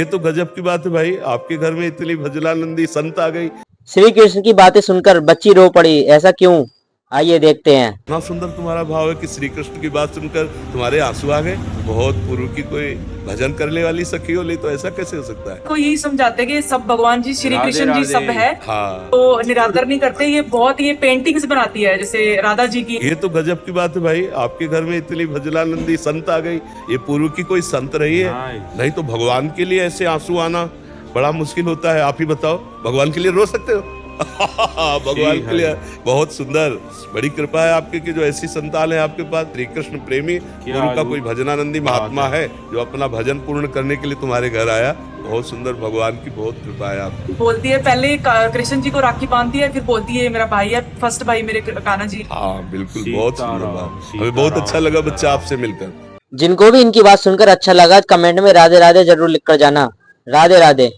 ये तो गजब की बात है भाई, आपके घर में इतनी भजनानंदी संत आ गई। श्री कृष्ण की बातें सुनकर बच्ची रो पड़ी, ऐसा क्यों? आइए देखते हैं। इतना सुंदर तुम्हारा भाव है कि श्री कृष्ण की बात सुनकर तुम्हारे आंसू आ गए। बहुत पूर्व की कोई भजन करने वाली सखी हो, ले तो ऐसा कैसे हो सकता है? को यही समझाते हैं कि सब भगवान जी श्री कृष्ण जी सब है, हाँ, तो निरादर नहीं करते। ये बहुत ये पेंटिंग्स बनाती है जैसे राधा जी की। ये तो गजब की बात है भाई, आपके घर में इतनी भजनानंदी संत आ गई। ये पूर्व की कोई संत रही है? नहीं तो भगवान के लिए ऐसे आंसू आना बड़ा मुश्किल होता है। आप ही बताओ, भगवान के लिए रो सकते हो? भगवान के लिए बहुत सुंदर, बड़ी कृपा है आपके कि जो ऐसी संतान है आपके पास। श्री कृष्ण प्रेमी गुरु का कोई भजनानंदी महात्मा है जो अपना भजन पूर्ण करने के लिए तुम्हारे घर आया। बहुत सुंदर, भगवान की बहुत कृपा है आपकी। बोलती है पहले कृष्ण जी को राखी बांधती है, फिर बोलती है मेरा भाई है, फर्स्ट भाई मेरे कान्हा जी। हाँ बिल्कुल, बहुत सुंदर बात। हमें बहुत अच्छा लगा बच्चा आपसे मिलकर। जिनको भी इनकी बात सुनकर अच्छा लगा, कमेंट में राधे राधे जरूर लिखकर जाना। राधे राधे।